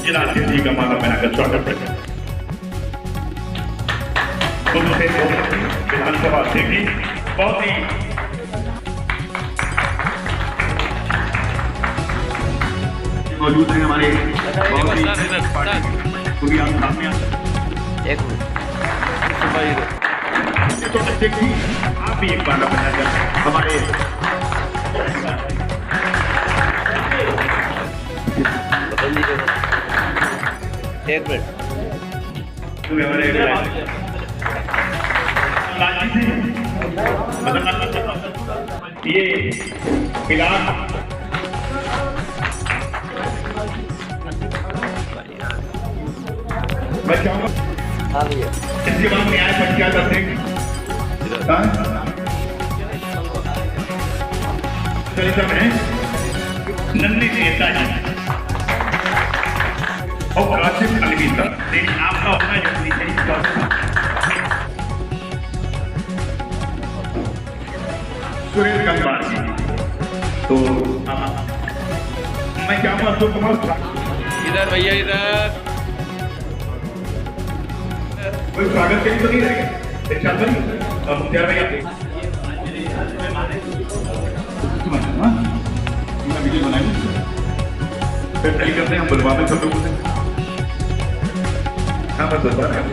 जिला अध्यक्ष जी का माला पहनाकर स्वागत करें। विधानसभा से भी बहुत ही मौजूद है हमारे तो अध्यक्ष जी आप भी एक माला पहनाकर हमारे एक मिनट ये फिलहाल मैं चाहूँगा इसके बाद न्याय पंचायत अध्यक्ष नन्ही नेता जी और आसिफ अलविदा, लेकिन आपका अपना जरूरी है। सुरेश गंगवार जी, तो मैं चाहूँगा अशोक कुमार इधर भैया इधर कोई स्वागत के लिए तो नहीं रहेगा अच्छा नहीं और मुख्तार भैया वीडियो बनाएंगे फिर सही करते हैं हम बुलवाते सब लोगों से। हाँ बस बता रहे हैं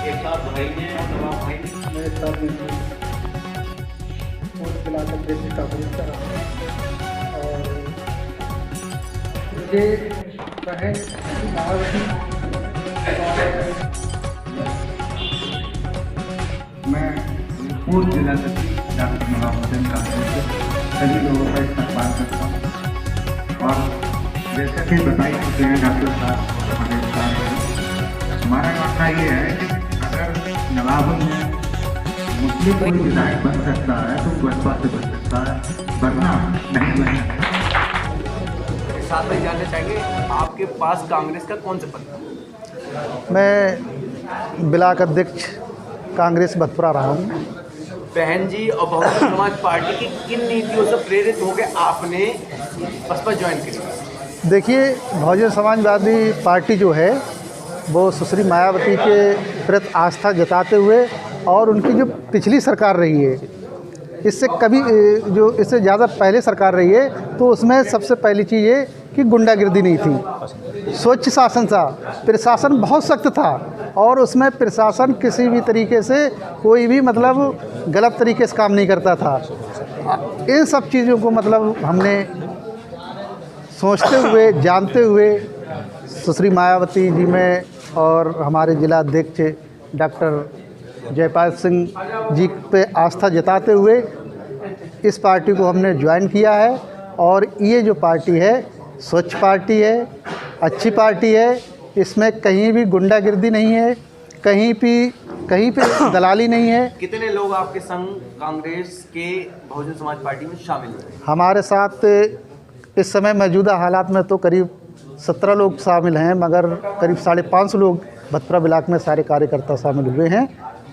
एक साथ भाई ने और नवाब भाई ने मेरे साथ खिलाकर देश का विरोध कर रहा हूँ और मुझे बहन मायावती मैं पूर्व जिला सचिव डॉक्टर नवाब हुसैन का सभी लोगों का इस्तेमाल करता हूँ और जैसा कि बताई चुके हैं डॉक्टर साहब हमारे साथ, हमारा मानना ये है कि अगर नवाब में मुस्लिम कोई विधायक बन सकता है तो बसपा से बन सकता है, वरना नहीं बन सकता। साथ में जानना चाहेंगे आपके पास कांग्रेस का कौन सा पद था? मैं ब्लॉक अध्यक्ष कांग्रेस भतपुरा रहा हूँ। बहन जी और बहुजन समाज पार्टी की किन नीतियों से प्रेरित होकर आपने बसपा ज्वाइन करी? देखिए, बहुजन समाजवादी पार्टी जो है वो सुश्री मायावती के प्रति आस्था जताते हुए और उनकी जो पिछली सरकार रही है इससे कभी जो इससे ज़्यादा पहले सरकार रही है तो उसमें सबसे पहली चीज़ ये कि गुंडागिर्दी नहीं थी, स्वच्छ शासन था, प्रशासन बहुत सख्त था और उसमें प्रशासन किसी भी तरीके से कोई भी मतलब गलत तरीके से काम नहीं करता था। इन सब चीज़ों को मतलब हमने सोचते हुए जानते हुए सुश्री मायावती जी में और हमारे जिला अध्यक्ष डॉक्टर जयपाल सिंह जी पे आस्था जताते हुए इस पार्टी को हमने ज्वाइन किया है और ये जो पार्टी है स्वच्छ पार्टी है, अच्छी पार्टी है, इसमें कहीं भी गुंडागिर्दी नहीं है, कहीं पे दलाली नहीं है। कितने लोग आपके संग कांग्रेस के बहुजन समाज पार्टी में शामिल हुए? हमारे साथ इस समय मौजूदा हालात में तो करीब 17 लोग शामिल हैं, मगर करीब 550 लोग भतपुरा ब्लॉक में सारे कार्यकर्ता शामिल हुए हैं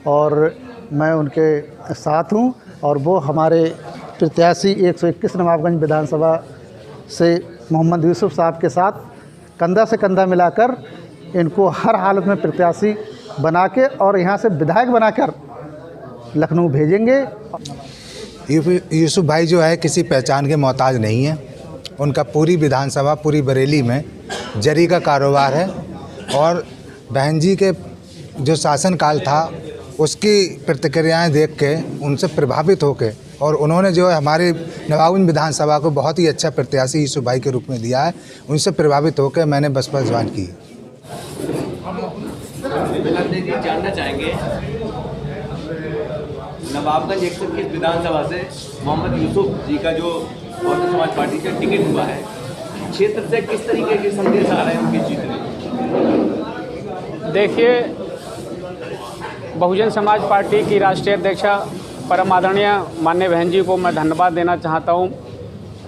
और मैं उनके साथ हूं और वो हमारे प्रत्याशी 121 नवाबगंज विधानसभा से मोहम्मद यूसुफ साहब के साथ कंधा से कंधा मिलाकर इनको हर हालत में प्रत्याशी बना के और यहाँ से विधायक बनाकर लखनऊ भेजेंगे। यूसुफ भाई जो है किसी पहचान के मोहताज नहीं है। उनका पूरी विधानसभा पूरी बरेली में जरी का कारोबार है और बहन जी के जो शासनकाल था उसकी प्रतिक्रियाएं देख के उनसे प्रभावित होकर और उन्होंने जो है हमारे नवाबगंज विधानसभा को बहुत ही अच्छा प्रत्याशी यूसुफ भाई के रूप में दिया है। उनसे प्रभावित होकर मैंने बसपा ज्वाइन की। जानना चाहेंगे नवाबगंज 121 विधानसभा से मोहम्मद यूसुफ जी का जो बहुजन समाज पार्टी से टिकट हुआ है, क्षेत्र से किस तरीके के संदेश आ रहे हैं उनके जीत में? देखिए, बहुजन समाज पार्टी की राष्ट्रीय अध्यक्षा परम आदरणीय माननीय बहन जी को मैं धन्यवाद देना चाहता हूं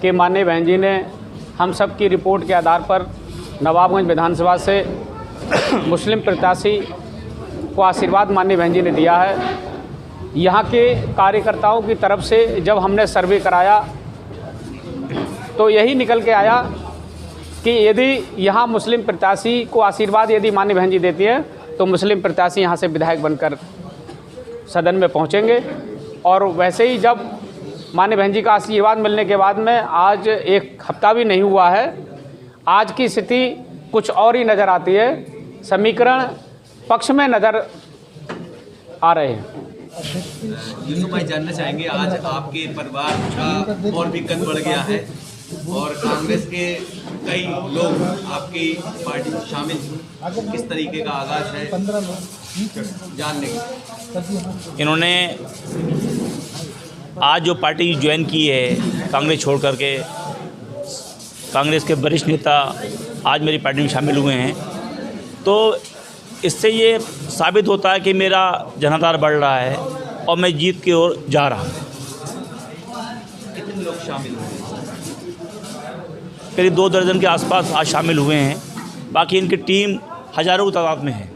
कि माननीय बहन जी ने हम सब की रिपोर्ट के आधार पर नवाबगंज विधानसभा से मुस्लिम प्रत्याशी को आशीर्वाद माननीय बहन जी ने दिया है यहाँ के कार्यकर्ताओं की तरफ से जब हमने सर्वे कराया तो यही निकल के आया कि यदि यहाँ मुस्लिम प्रत्याशी को आशीर्वाद यदि माननीय बहन जी देती है तो मुस्लिम प्रत्याशी यहाँ से विधायक बनकर सदन में पहुँचेंगे। और वैसे ही जब माननीय बहन जी का आशीर्वाद मिलने के बाद में आज एक हफ्ता भी नहीं हुआ है, आज की स्थिति कुछ और ही नज़र आती है, समीकरण पक्ष में नज़र आ रहे हैं। यूसुफ भाई जानना चाहेंगे, आज आपके परिवार का और भी कद बढ़ गया है और कांग्रेस के कई लोग आपकी पार्टी में शामिल, किस तरीके का आगाज है जानने की। इन्होंने आज जो पार्टी ज्वाइन की है कांग्रेस छोड़ करके, कांग्रेस के वरिष्ठ नेता आज मेरी पार्टी में शामिल हुए हैं, तो इससे ये साबित होता है कि मेरा जनाधार बढ़ रहा है और मैं जीत की ओर जा रहा हूँ। कितने लोग शामिल हुए? करीब 2 दर्जन के आसपास आज शामिल हुए हैं। बाकी इनकी टीम हज़ारों की तादाद में है।